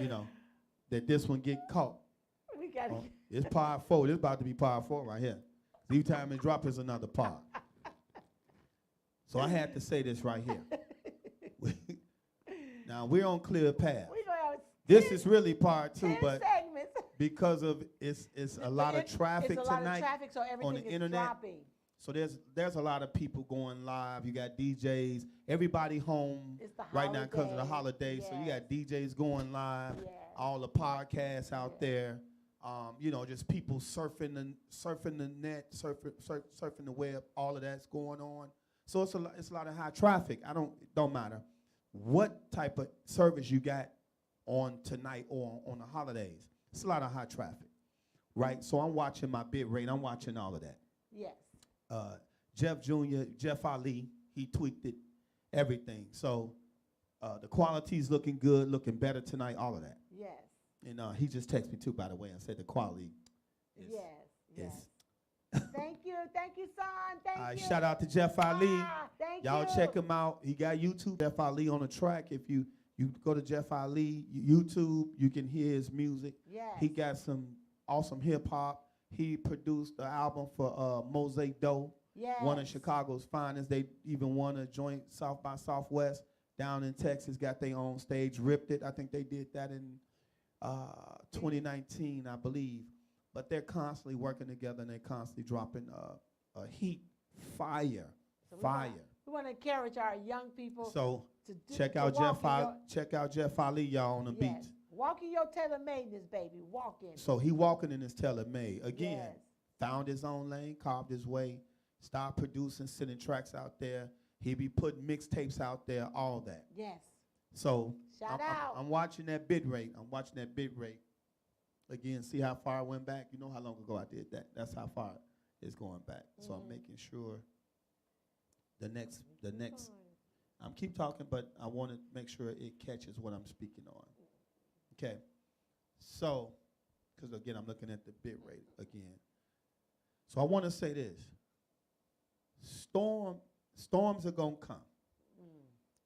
you know, that this one get caught. We got to. It's part 4. This about to be part 4 right here. Every time it drop is another part. So I had to say this right here. Now we're on clear path. This is really part 2, but segments. because of it's a lot of traffic it's a lot tonight of traffic, so everything on the is internet. dropping. So there's a lot of people going live. You got DJs. Everybody home right now because of the holidays. Yes. So you got DJs going live. Yes. All the podcasts out there. You know, just people surfing the net, surfing the web. All of that's going on. So it's a lot of high traffic. It don't matter what type of service you got on tonight or on the holidays. It's a lot of high traffic, right? So I'm watching my bit rate. I'm watching all of that. Yes. Jeff Jr., Jeff Ali, he tweaked it, everything. So the quality's looking good, looking better tonight, all of that. Yes. And he just texted me too, by the way, and said the quality is. Yes. Thank you, son. Thank you. Shout out to Jeff Ali. Thank Y'all you. check him out. He got YouTube, Jeff Ali on the track. If you go to Jeff Ali YouTube, you can hear his music. Yes. He got some awesome hip hop. He produced the album for Mosaic Doe, one of Chicago's finest. They even won a joint South by Southwest down in Texas, got their own stage, ripped it. I think they did that in 2019, I believe. But they're constantly working together, and they're constantly dropping heat, fire. We want to encourage our young people. So check out Jeff Ali, y'all, on the beats. Walk in your Tailormade, baby. Walk in. So he walking in his Tailormade. Again, found his own lane, carved his way, started producing, sending tracks out there. He be putting mixtapes out there, all that. Yes. So Shout out. I'm watching that bit rate. Again, see how far I went back? You know how long ago I did that. That's how far it's going back. So I'm making sure the next, I'm keep talking, but I want to make sure it catches what I'm speaking on. Okay. So, because again, I'm looking at the bit rate again. So I want to say this. Storms are going to come.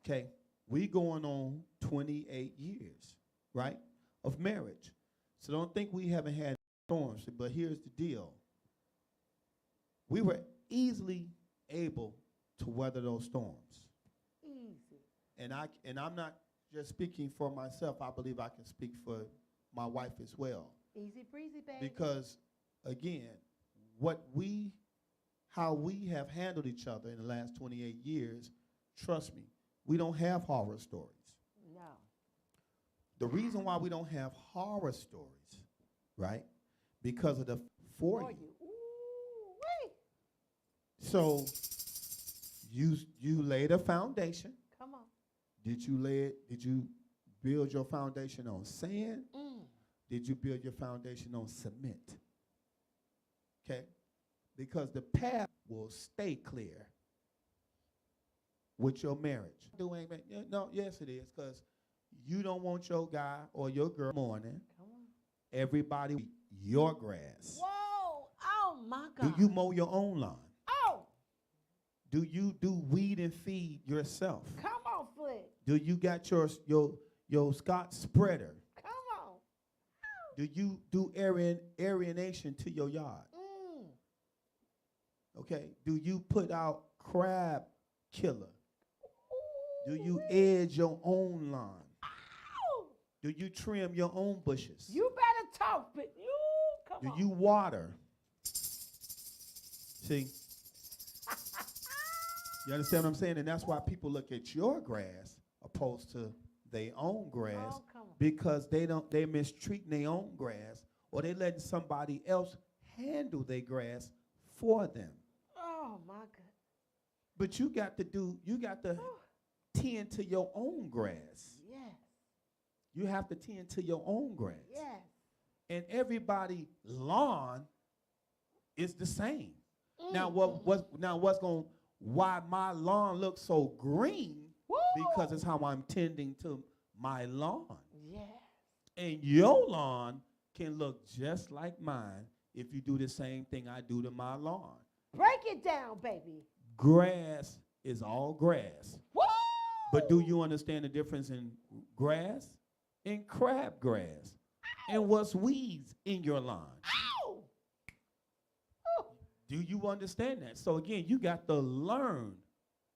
Okay. We going on 28 years, right, of marriage. So don't think we haven't had storms, but here's the deal. We were easily able to weather those storms. Easy. And I'm not just speaking for myself. I believe I can speak for my wife as well. Easy breezy, baby. Because again, how we have handled each other in the last 28 years, trust me, we don't have horror stories. No. The reason why we don't have horror stories, right? Because of the for you. Ooh, wait. So you laid a foundation. Come on. Did you build your foundation on sand? Did you build your foundation on cement? Okay? Because the path will stay clear with your marriage. No, yes it is, because you don't want your guy or your girl morning. Come on. Everybody your grass. Whoa! Oh my God. Do you mow your own lawn? Oh! Do you do weed and feed yourself? Come on, Flick. Do you got your Scott spreader? Come on. Do you do aeration to your yard? Okay. Do you put out crab killer? Do you edge your own lawn? Ow. Do you trim your own bushes? You better talk, but come on. Do you water? See? You understand what I'm saying? And that's why people look at your grass opposed to their own grass, because they mistreating their own grass, or they letting somebody else handle their grass for them. Oh my God. But you got to tend to your own grass. Yes. You have to tend to your own grass. Yes. And everybody's lawn is the same. Now why my lawn looks so green? Woo. Because it's how I'm tending to my lawn. Yes. And your lawn can look just like mine if you do the same thing I do to my lawn. Break it down, baby. Grass is all grass. Woo! But do you understand the difference in grass and crabgrass and what's weeds in your lawn. Ow! Oh. Do you understand that? So again, you got to learn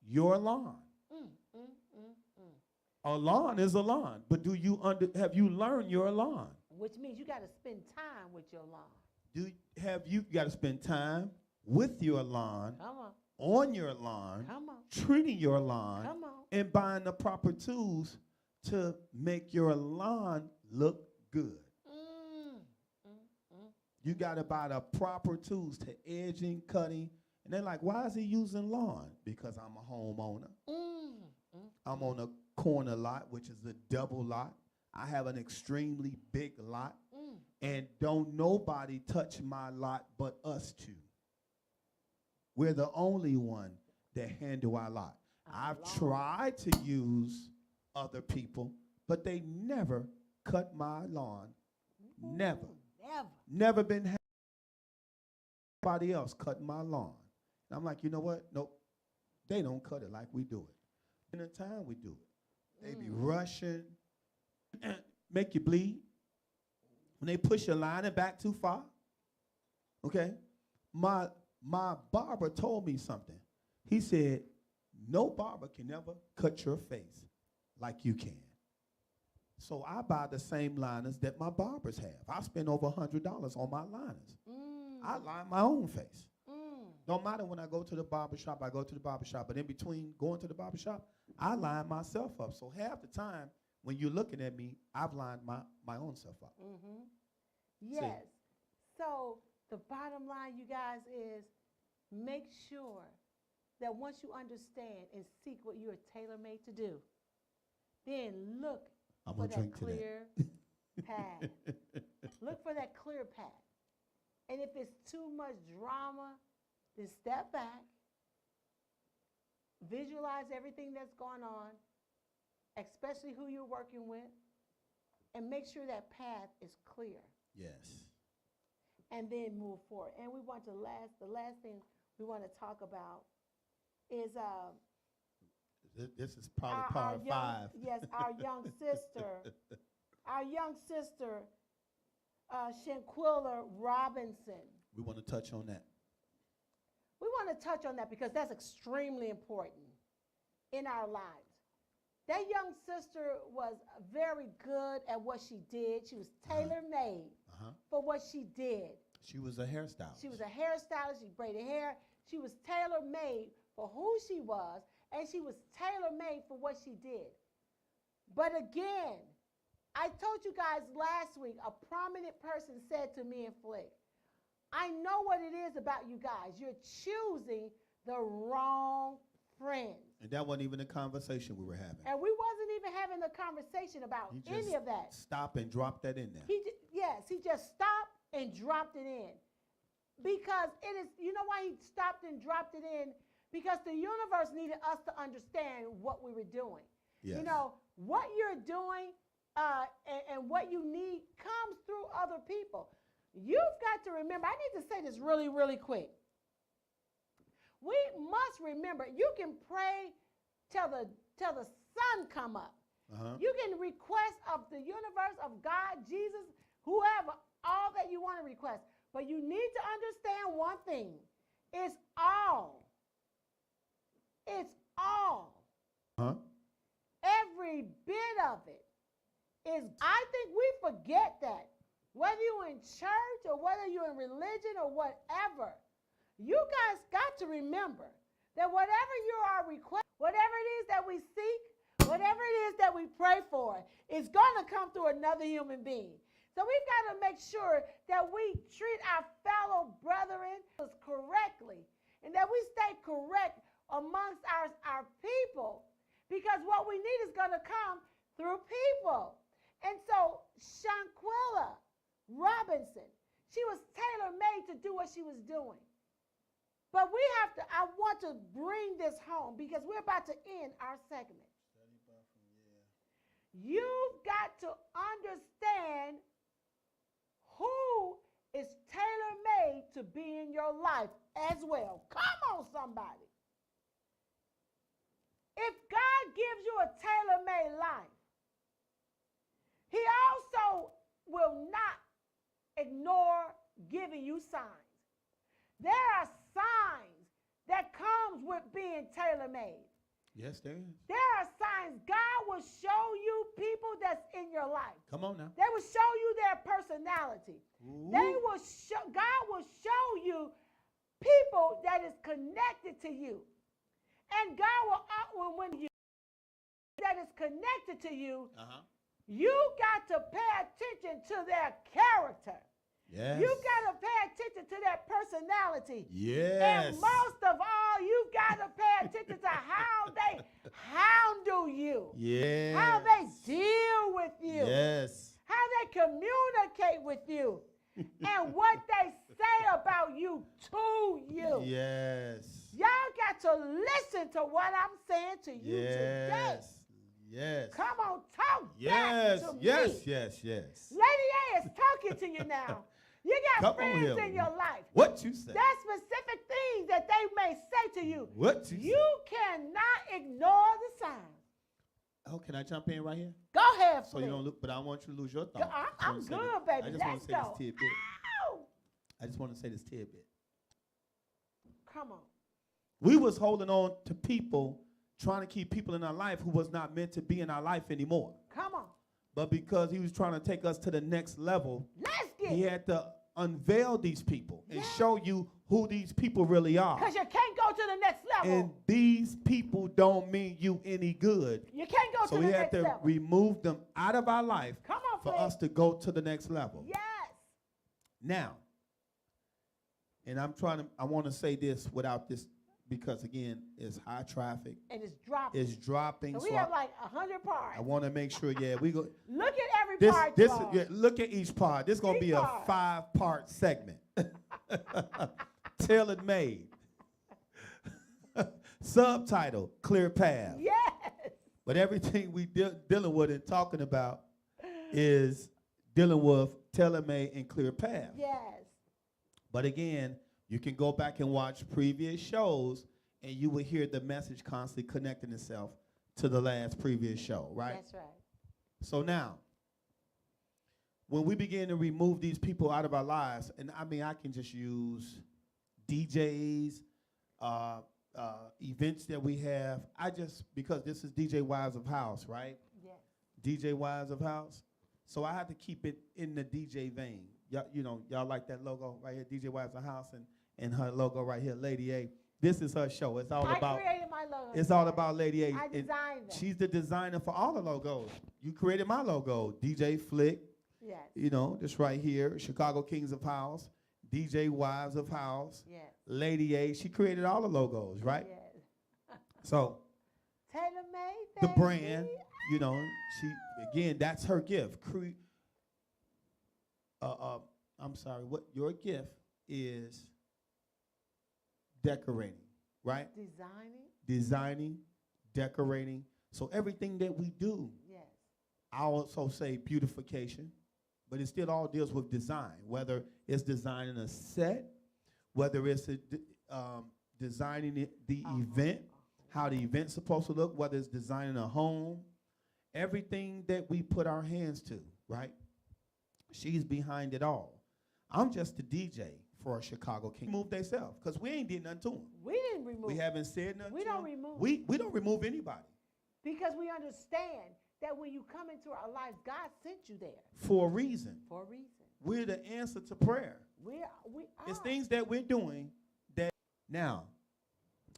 your lawn. Mm, mm, mm, mm. A lawn is a lawn, but have you learned your lawn? Which means you got to spend time with your lawn. Have you got to spend time with your lawn, Come on your lawn, Come on. treating your lawn, Come on. and buying the proper tools to make your lawn look good. Mm, mm, mm. You got to buy the proper tools to edging, cutting. And they're like, why is he using lawn? Because I'm a homeowner. Mm, mm. I'm on a corner lot, which is a double lot. I have an extremely big lot. Mm. And don't nobody touch my lot but us two. We're the only one that handle our lot. I've tried to use other people, but they never cut my lawn. Never. Never been anybody else cutting my lawn. And I'm like, you know what? Nope. They don't cut it like we do it. In the time we do it. They be rushing, make you bleed. When they push your line back too far. Okay? My barber told me something. He said, no barber can ever cut your face like you can. So I buy the same liners that my barbers have. I spend over $100 on my liners. I line my own face. Don't matter when I go to the barber shop, I go to the barber shop. But in between going to the barber shop, I line myself up. So half the time, when you're looking at me, I've lined my own self up. Mm-hmm. Yes. So the bottom line, you guys, is make sure that once you understand and seek what you are tailor-made to do, then look for that clear path. Look for that clear path. And if it's too much drama, then step back, visualize everything that's going on, especially who you're working with, and make sure that path is clear. Yes. And then move forward. And we want to the last thing we want to talk about is this is probably part 5. Yes, our young sister, Shanquilla Robinson. We want to touch on that. We want to touch on that because that's extremely important in our lives. That young sister was very good at what she did. She was tailor-made for what she did. She was a hairstylist. She was a hairstylist. She braided hair. She was tailor-made for who she was, and she was tailor-made for what she did. But again, I told you guys last week, a prominent person said to me in Flick, I know what it is about you guys. You're choosing the wrong friends. And that wasn't even a conversation we were having. And we wasn't even having a conversation about any of that. Stop and drop that in there. He just stopped and dropped it in. Because it is, you know why he stopped and dropped it in? Because the universe needed us to understand what we were doing. Yes. You know, what you're doing and what you need comes through other people. You've got to remember, I need to say this really, really quick. We must remember, you can pray till the sun come up. You can request of the universe, of God, Jesus, whoever, all that you want to request. But you need to understand one thing. It's all. It's all. Every bit of it is, I think we forget that. Whether you're in church or whether you're in religion or whatever, you guys got to remember that whatever you are requesting, whatever it is that we seek, whatever it is that we pray for, is going to come through another human being. So we've got to make sure that we treat our fellow brethren correctly and that we stay correct amongst our people, because what we need is going to come through people. And so Shanquilla Robinson, she was tailor-made to do what she was doing. But I want to bring this home because we're about to end our segment. You've got to understand who is tailor-made to be in your life as well. Come on, somebody. If God gives you a tailor-made life, He also will not ignore giving you signs. There are signs that comes with being tailor-made. Yes, there is. There are signs. God will show you people that's in your life. Come on now. They will show you their personality. Ooh. God will show you people that is connected to you. And God will, when you that is connected to you, you got to pay attention to their character. Yes. You got to pay attention to their personality. Yes. And most of all, you got to pay attention to how they handle you. Yes. How they deal with you. Yes. How they communicate with you. And what they say about you to you. Yes. Y'all got to listen to what I'm saying to you today. Yes. Come on, talk Yes. back to Yes. me. Yes. Yes. Lady A is talking to you now. You got friends in your life. What you say? There's specific things that they may say to you. What you You cannot ignore the signs. Oh, can I jump in right here? Go ahead, So please. you don't look, but I want you to lose your thought. I'm good, baby. I just want Let's to say go. this tidbit. I just want to say this tidbit. Come on. We was holding on to people, trying to keep people in our life who was not meant to be in our life anymore. Come on. But because he was trying to take us to the next level, Let's get he had to unveil these people and show you who these people really are. Because you can't go to the next level. And these people don't mean you any good. You can't go So to we the had next to level. remove them out of our life Come on, for please. us to go to the next level. Yes. Now, and I want to say this without this, because again, it's high traffic. And it's dropping. It's dropping. So we have like 100 parts. I want to make sure, we go. Look at every part, y'all. Look at each part. This is going to be a 5-part segment. Tailor-made. Subtitle, Clear Path. Yes. But everything we dealing with and talking about is dealing with tailor-made and clear path. Yes. But again, you can go back and watch previous shows, and you will hear the message constantly connecting itself to the last previous show, right? That's right. So now, when we begin to remove these people out of our lives, and I mean, I can just use DJs, events that we have. Because this is DJ Wives of House, right? Yes. DJ Wives of House. So I had to keep it in the DJ vein. Y'all like that logo right here, DJ Wives of House, and her logo right here, Lady A. This is her show. It's all about. I created my logo. It's all about Lady A. I designed them. She's the designer for all the logos. You created my logo, DJ Flick. Yes. This right here, Chicago Kings of House, DJ Wives of House, Yes. Lady A. She created all the logos, right? Yes. So Tailor-made. the baby. brand, she again, that's her gift. I'm sorry, what your gift is decorating, right? Designing, decorating. So everything that we do, Yes. I also say beautification, but it still all deals with design, whether it's designing a set, whether it's designing the event, how the event's supposed to look, whether it's designing a home, everything that we put our hands to, right? She's behind it all. I'm just the DJ for a Chicago King. Move themselves, because we ain't did nothing to them. We didn't remove. We haven't said nothing We to don't them. remove. We don't remove anybody. Because we understand that when you come into our lives, God sent you there. For a reason. For a reason. We're the answer to prayer. We are. It's things that we're doing that now,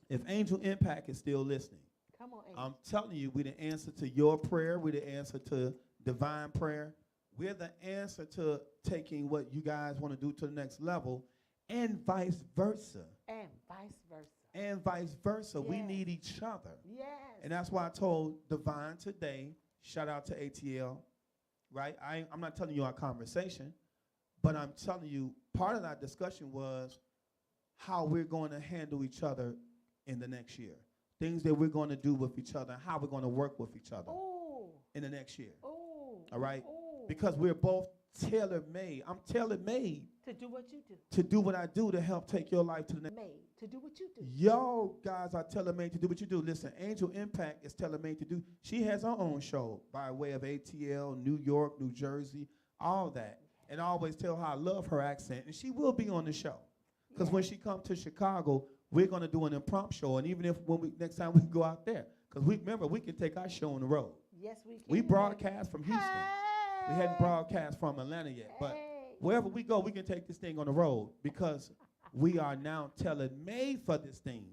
if Angel Impact is still listening, Come on, Angel. I'm telling you, we're the answer to your prayer. We're the answer to divine prayer. We're the answer to taking what you guys want to do to the next level, and vice versa. And vice versa. And vice versa. Yes. We need each other. Yes. And that's why I told Divine today, shout out to ATL, right? I'm not telling you our conversation, but I'm telling you part of that discussion was how we're going to handle each other in the next year. Things that we're going to do with each other, how we're going to work with each other in the next year. Ooh. All right? Ooh. Because we're both tailor-made. I'm tailor-made to do what you do. to do what I do to help take your life to the next. Made to do what you do. Y'all guys are tailor-made to do what you do. Listen, Angel Impact is tailor-made to do. She has her own show by way of ATL, New York, New Jersey, all that. And I always tell her I love her accent, and she will be on the show. Because when she comes to Chicago, we're going to do an impromptu show. And even if next time we go out there, because we can take our show on the road. Yes, we can. We broadcast from Houston. Hey. We hadn't broadcast from Atlanta yet. But wherever we go, we can take this thing on the road because we are now tailor-made for this thing,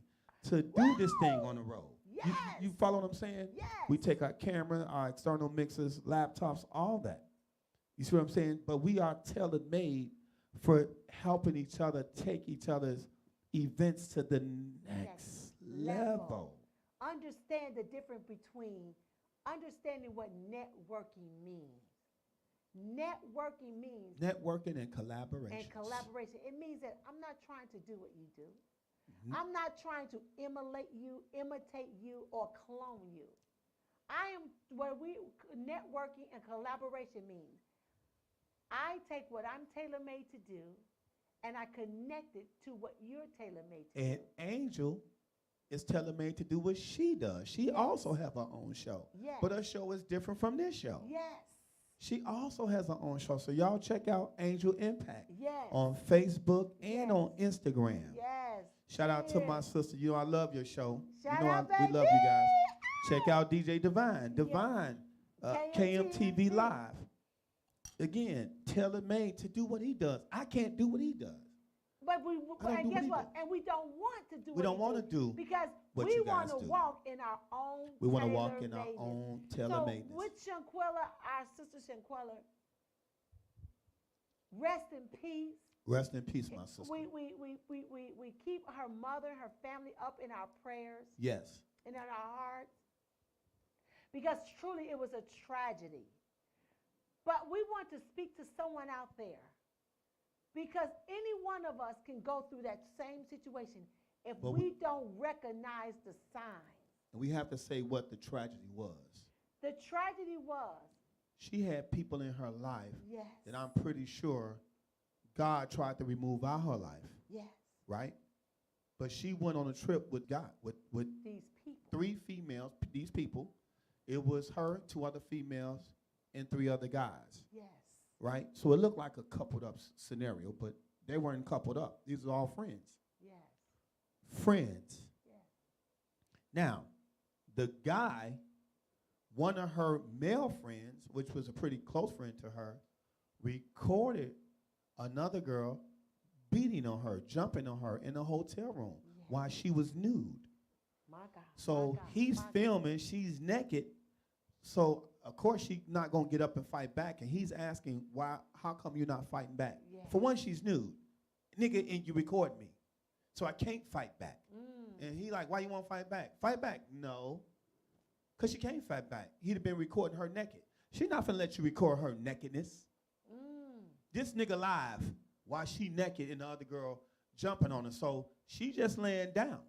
to do this thing on the road. Yes. You follow what I'm saying? Yes. We take our camera, our external mixers, laptops, all that. You see what I'm saying? But we are tailor-made for helping each other take each other's events to the next level. Understand the difference between understanding what networking means. Networking means Networking and collaboration. It means that I'm not trying to do what you do. I'm not trying to imitate you, or clone you. Networking and collaboration means I take what I'm tailor-made to do and I connect it to what you're tailor-made to do. And Angel is tailor-made to do what she does. She also have her own show. Yes. But her show is different from this show. Yes. She also has her own show. So y'all check out Angel Impact Yes. on Facebook and on Instagram. Yes. Shout out to my sister. You know I love your show. Shout you know out, we baby. love you guys. Check out DJ Divine. Divine, KMTV Live. Again, tailor-made to do what he does. I can't do what he does. But and guess what? Do. And we don't want to do We don't want to do because what we you want guys to do. walk in our own We want to walk in our tailor-madeness. own tailor-madeness. So with Shanquella, our sister Shanquella, rest in peace. Rest in peace, my sister. We keep her mother, her family up in our prayers. Yes. And in our hearts. Because truly it was a tragedy. But we want to speak to someone out there. Because any one of us can go through that same situation if we don't recognize the signs. And we have to say what the tragedy was. The tragedy was. She had people in her life Yes. that I'm pretty sure God tried to remove out her life. Yes. Right? But she went on a trip with God, with these people. 3 females, these people. It was her, 2 other females, and 3 other guys. Yes. Right? So it looked like a coupled up scenario, but they weren't coupled up. These are all friends. Yes. Friends. Yes. Now, the guy, one of her male friends, which was a pretty close friend to her, recorded another girl beating on her, jumping on her in a hotel room while she was nude. My God. So he's filming, she's naked. So of course she's not gonna get up and fight back, and he's asking how come you're not fighting back? Yeah. For one, she's nude. Nigga, and you record me. So I can't fight back. And he like, why you wanna fight back? Fight back? No. Cause she can't fight back. He'd have been recording her naked. She's not finna let you record her nakedness. This nigga live while she naked and the other girl jumping on her. So she just laying down.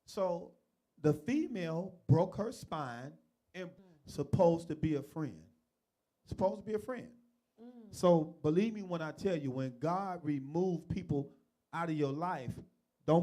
So the female broke her spine and supposed to be a friend. Supposed to be a friend. So believe me when I tell you, when God removed people out of your life,